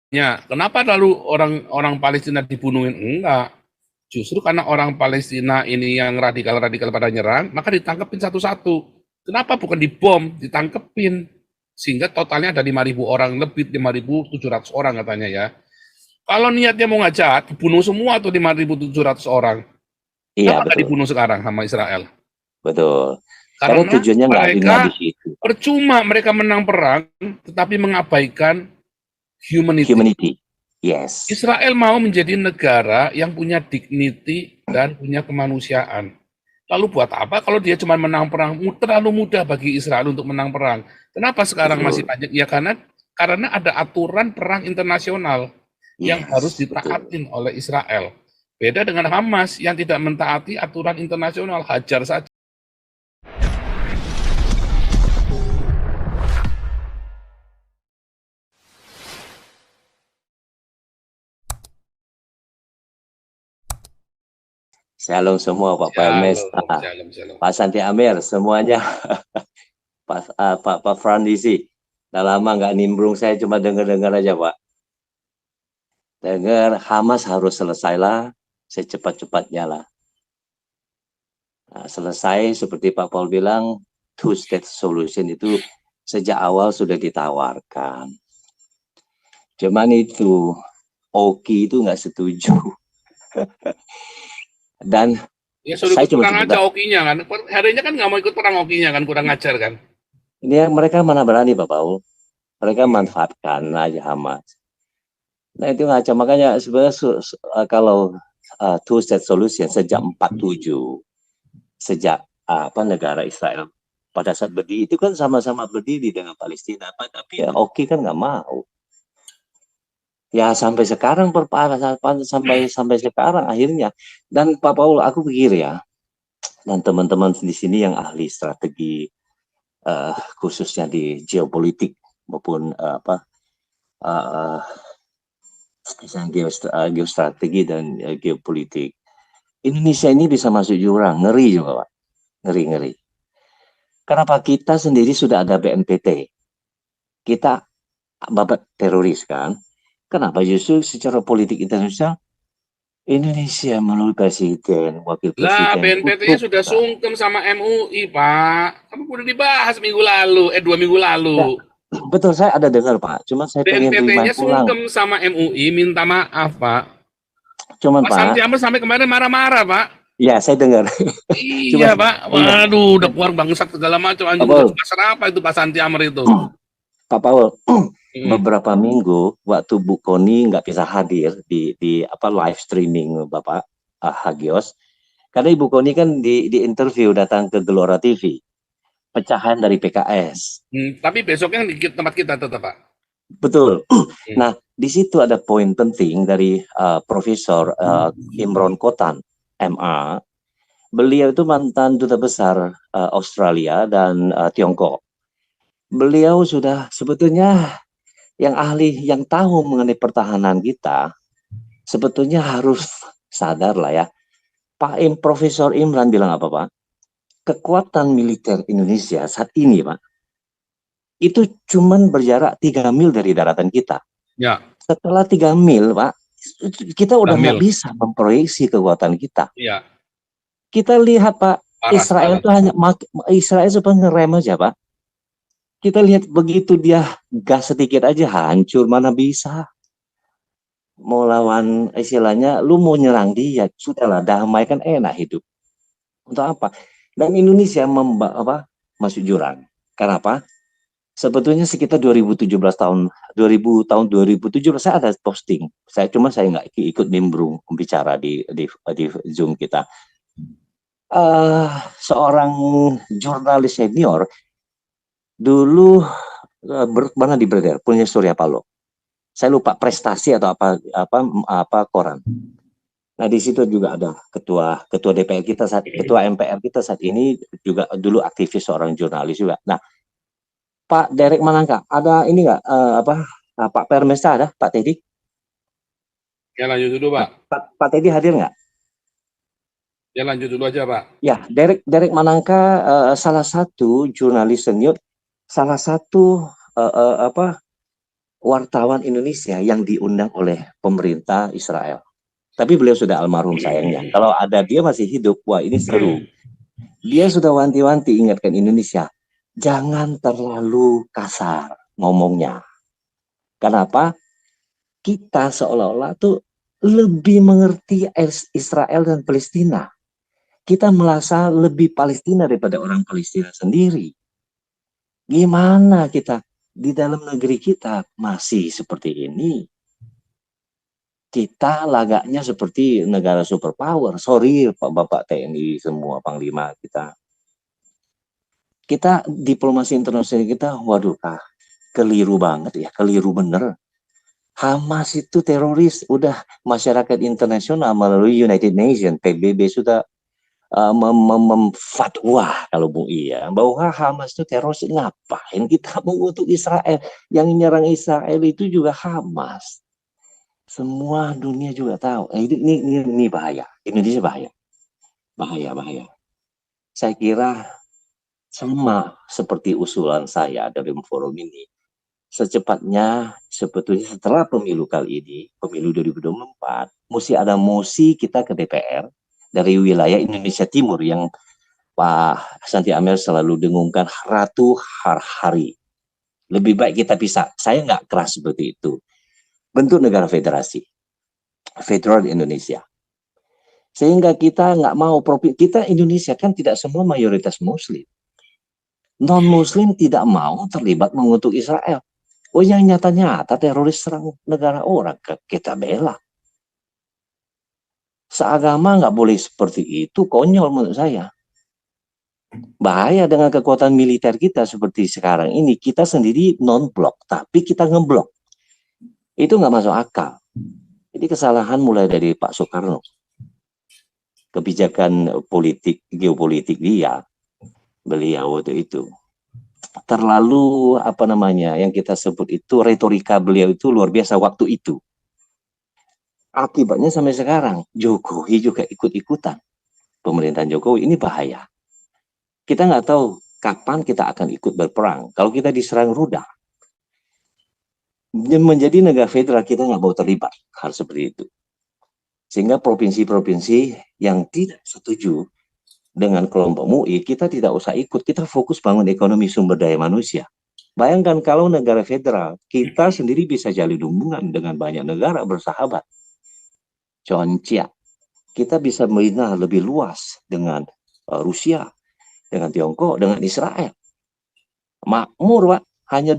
Kenapa lalu orang-orang Palestina dibunuhin? Enggak. Justru karena orang Palestina ini yang radikal-radikal pada nyerang, maka ditangkepin satu-satu. Kenapa bukan dibom, ditangkepin? Sehingga totalnya ada 5.000 orang, lebih 5.700 orang katanya ya. Kalau niatnya mau ngajak, dibunuh semua tuh 5.700 orang. Iya, Kenapa nggak betul. dibunuh sekarang sama Israel? Betul. Karena Karena tujuannya nggak di mereka situ. percuma mereka menang perang, tetapi mengabaikan humanity. Humanity. Yes. Israel mau menjadi negara yang punya dignity dan punya kemanusiaan. Lalu buat apa kalau dia cuma menang perang? Terlalu mudah bagi Israel untuk menang perang. Kenapa sekarang masih Betul. banyak? Ya karena ada aturan perang internasional yang harus Yes, betul. ditaatin oleh Israel. Beda dengan Hamas yang tidak mentaati aturan internasional, hajar saja. Shalom semua Pak Permes, Shalom, shalom, shalom. Pak Santi Amir, semuanya. Pak Frandisi. Udah lama nggak nimbrung, saya cuma dengar-dengar aja Pak. Dengar Hamas harus selesai lah, secepat-cepatnya lah. Nah, selesai seperti Pak Paul bilang, two-state solution itu sejak awal sudah ditawarkan. Cuman itu, Oki itu nggak setuju. Dan Ya suruh saya ikut cuma perang sebentar. aja Okinya kan. Harinya kan nggak mau ikut perang Okinya kan, kurang ngajar kan. Ini mereka mana berani Pak Paul. Mereka manfaatkan aja Hamas. Nah itu ngaco, makanya sebenarnya kalau two state solution sejak 47, sejak negara Israel pada saat berdiri itu kan sama-sama berdiri dengan Palestina, tapi ya oke kan nggak mau. Ya sampai sekarang sampai sekarang akhirnya. Dan Pak Paul, aku pikir ya, dan teman-teman di sini yang ahli strategi, khususnya di geopolitik maupun uh, geostrategi dan geopolitik. Indonesia ini bisa masuk jurang, ngeri juga Pak, ngeri-ngeri. Kenapa? Kita sendiri sudah ada BNPT, kita babat teroris kan. Kenapa justru secara politik internasional Indonesia melalui presiden, wakil Lah, presiden BNPT-nya tutup sudah kan? sungkem sama MUI, Pak. Kamu udah dibahas minggu lalu, 2 minggu lalu. Ya, betul, saya ada dengar Pak, cuma saya pengen BNPT-nya remind ulang. sungkem sama MUI, minta maaf, Pak. Cuman Pak Santi Pak, Amr sampai kemarin marah-marah, Pak. ya saya dengar. Iya, Cuma Pak. enggak, Waduh, udah keluar bangsat segala macam. Pak Anjing udah Paul, pasar apa itu Pak Santi Amr itu? Pak Paul, Hmm. beberapa minggu waktu Bu Koni nggak bisa hadir di live streaming Bapak Hagios, karena Ibu Koni kan di interview datang ke Gelora TV, pecahan dari PKS. Tapi besoknya di tempat kita tetap, Pak. Betul. Hmm. Nah, di situ ada poin penting dari Profesor Imron Kotan, MA. Beliau itu mantan duta besar Australia dan Tiongkok. Beliau sudah sebetulnya yang ahli, yang tahu mengenai pertahanan kita, sebetulnya harus sadar lah ya. Profesor Imran bilang apa Pak? Kekuatan militer Indonesia saat ini Pak, itu cuman berjarak 3 mil dari daratan kita. Ya, Setelah 3 mil Pak, kita udah nggak Damil. bisa memproyeksi kekuatan kita. Iya, Kita lihat Pak, parah, Israel parah. itu Israel cuma ngerem aja Pak. Kita lihat begitu dia gas sedikit aja hancur, mana bisa. Mau lawan istilahnya, lu mau nyerang dia, sudahlah damai kan enak hidup. Untuk apa? Dan Indonesia masuk jurang. Kenapa? Sebetulnya sekitar 2017 tahun 2017 saya ada posting. Saya nggak ikut nimbrung bicara di Zoom kita. Seorang jurnalis senior dulu mana di beredar punya Surya Paloh. Saya lupa prestasi atau apa koran. Nah di situ juga ada ketua DPR kita ketua MPR kita saat ini juga dulu aktivis seorang jurnalis juga. Nah Pak Derek Manangka ada ini nggak Pak Permesta ada Pak Teddy? Ya lanjut dulu, Pak. Pak Teddy hadir nggak? Ya lanjut dulu aja, Pak. Ya Derek Manangka salah satu jurnalis senior, salah satu wartawan Indonesia yang diundang oleh pemerintah Israel. Tapi beliau sudah almarhum sayangnya. Kalau ada dia masih hidup, wah ini seru. Dia sudah wanti-wanti ingatkan Indonesia, jangan terlalu kasar ngomongnya. Kenapa? Kita seolah-olah tuh lebih mengerti Israel dan Palestina. Kita merasa lebih Palestina daripada orang Palestina sendiri. Gimana kita di dalam negeri kita masih seperti ini? Kita lagaknya seperti negara superpower. Sorry Bapak TNI semua Panglima kita. Kita diplomasi internasional kita, waduh keliru banget ya, keliru bener. Hamas itu teroris, udah masyarakat internasional melalui United Nations, PBB sudah memfatwa kalau Bung Iya bahwa Hamas itu teroris. Ngapain kita mengutuk Israel? Yang nyerang Israel itu juga Hamas. Semua dunia juga tahu. Ini bahaya. Indonesia bahaya. Bahaya. Saya kira sama seperti usulan saya dari forum ini. Secepatnya sebetulnya setelah pemilu kali ini, pemilu 2024, mesti ada mosi kita ke DPR dari wilayah Indonesia Timur yang Pak Santi Amir selalu dengungkan ratu hari. Lebih baik kita pisah. Saya nggak keras seperti itu. Bentuk negara federasi. Federal Indonesia. Sehingga kita nggak mau, kita Indonesia kan tidak semua mayoritas Muslim. Non-Muslim tidak mau terlibat mengutuk Israel. Oh yang nyata-nyata teroris serang negara orang, kita bela. Seagama nggak boleh seperti itu, konyol menurut saya. Bahaya dengan kekuatan militer kita seperti sekarang ini, kita sendiri non-blok, tapi kita ngeblok. Itu nggak masuk akal. Jadi kesalahan mulai dari Pak Soekarno. Kebijakan politik, geopolitik beliau waktu itu. Terlalu, yang kita sebut itu, retorika beliau itu luar biasa waktu itu. Akibatnya sampai sekarang, Jokowi juga ikut-ikutan. Pemerintahan Jokowi ini bahaya. Kita nggak tahu kapan kita akan ikut berperang. Kalau kita diserang rudal, menjadi negara federal kita nggak mau terlibat hal seperti itu. Sehingga provinsi-provinsi yang tidak setuju dengan kelompok MUI, kita tidak usah ikut. Kita fokus bangun ekonomi sumber daya manusia. Bayangkan kalau negara federal, kita sendiri bisa jalin hubungan dengan banyak negara bersahabat. Contohnya, kita bisa membina lebih luas dengan Rusia, dengan Tiongkok, dengan Israel. Makmur, Pak. Hanya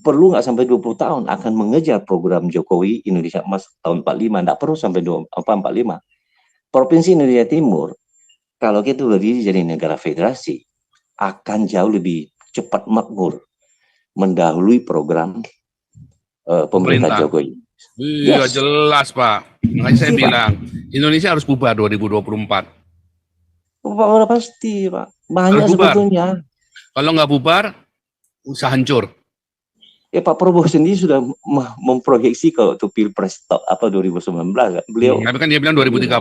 perlu nggak sampai 20 tahun akan mengejar program Jokowi Indonesia Emas tahun 45. Nggak perlu sampai 45. Provinsi Indonesia Timur, kalau kita berdiri jadi negara federasi, akan jauh lebih cepat makmur, mendahului program pemerintah Jokowi. Iya, jelas Pak. Makanya saya bilang, Indonesia harus bubar 2024. Udah pasti, Pak. Banyak sebetulnya. Kalau nggak bubar, usaha hancur. Ya Pak Prabowo sendiri sudah memproyeksi kalau untuk Pilpres 2019. Beliau tapi kan dia bilang 2030.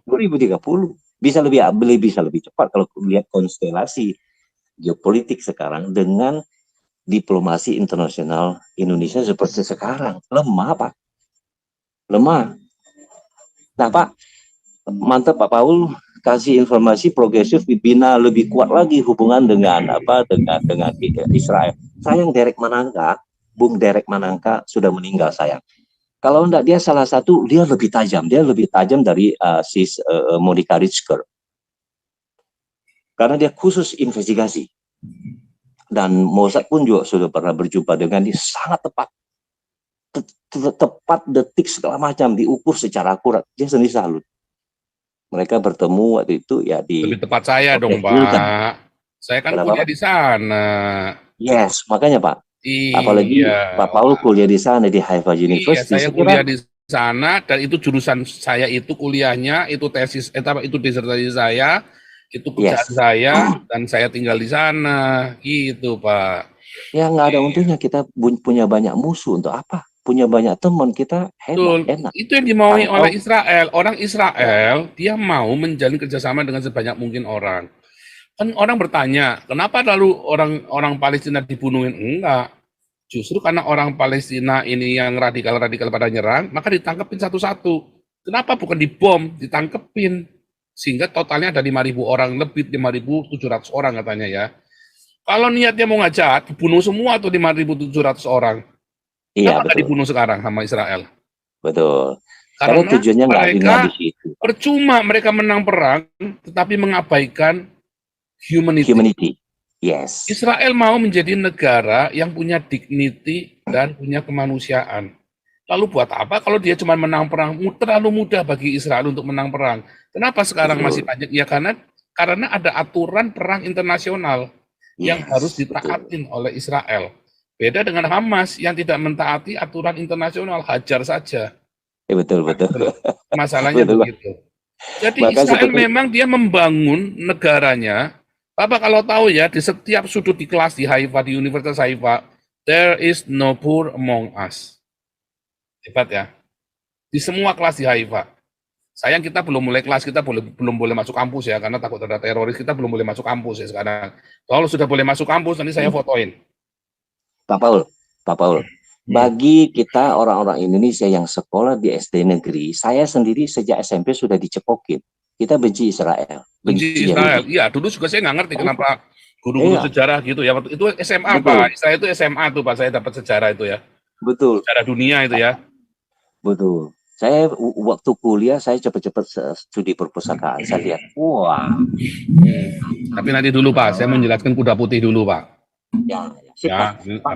2030 bisa lebih cepat kalau lihat konstelasi geopolitik sekarang dengan diplomasi internasional Indonesia seperti sekarang. Lemah, Pak. Lemah. Nah, Pak, mantap Pak Paul kasih informasi progresif dibina lebih kuat lagi hubungan dengan dengan Israel. Sayang Bung Derek Manangka sudah meninggal sayang. Kalau enggak dia salah satu, dia lebih tajam dari Monica Ritschker. Karena dia khusus investigasi. Dan Mossad pun juga sudah pernah berjumpa dengan dia, sangat tepat detik segala macam diukur secara akurat. Dia sendiri salut. Mereka bertemu waktu itu ya di lebih tepat saya dong Pak. Saya kan kuliah di sana. Yes, makanya Pak. Iya. Apalagi Pak Paul kuliah di sana di Haifa University. Iya, saya kuliah di sana dan itu jurusan saya itu kuliahnya, itu tesis, itu disertasi saya, itu pekerjaan saya dan saya tinggal di sana, gitu Pak. Ya nggak ada untungnya kita punya banyak musuh untuk apa? Punya banyak teman kita hebat, enak. Itu yang dimaui oleh Israel. Orang Israel dia mau menjalin kerjasama dengan sebanyak mungkin orang. Kan orang bertanya, kenapa lalu orang Palestina dibunuhin? Enggak. Justru karena orang Palestina ini yang radikal-radikal pada nyerang, maka ditangkepin satu-satu. Kenapa bukan dibom, ditangkepin. Sehingga totalnya ada 5.000 orang lebih, 5.700 orang katanya ya. Kalau niatnya mau ngajak, dibunuh semua tuh 5.700 orang. Iya, Kenapa nggak betul. dibunuh sekarang sama Israel? Betul. Karena Karena tujuannya nggak mereka di situ. percuma mereka menang perang, tetapi mengabaikan humanity. Humanity. Yes. Israel mau menjadi negara yang punya dignity dan punya kemanusiaan. Lalu buat apa kalau dia cuma menang perang? Terlalu mudah bagi Israel untuk menang perang. Kenapa sekarang Betul. masih banyak? Ya karena ada aturan perang internasional yang Yes, harus betul. ditaatin oleh Israel. Beda dengan Hamas yang tidak mentaati aturan internasional, hajar saja. Betul, betul. Masalahnya Betul, Pak. begitu. Jadi Bahkan Israel seperti memang dia membangun negaranya. Bapak kalau tahu ya, di setiap sudut di kelas di Haifa, di Universitas Haifa, there is no poor among us. Hebat ya. Di semua kelas di Haifa. Sayang kita belum mulai kelas, kita belum boleh masuk kampus ya, karena takut ada teroris, kita belum boleh masuk kampus ya sekarang. Kalau sudah boleh masuk kampus, nanti saya fotoin. Pak Paul, bagi kita orang-orang Indonesia yang sekolah di SD negeri, saya sendiri sejak SMP sudah dicekokin. Kita benci Israel, Benci benci Israel. Yahudi. Iya, dulu juga saya nggak ngerti kenapa guru-guru Iya, sejarah gitu ya. Waktu itu SMA betul, Pak, Israel itu SMA tuh Pak, saya dapat sejarah itu ya. betul, Sejarah dunia itu ya. betul. Saya waktu kuliah saya cepat-cepat studi perpustakaan. Saya lihat, wah, Tapi nanti dulu Pak, saya menjelaskan kuda putih dulu Pak. ya, sip, Pak. Ya,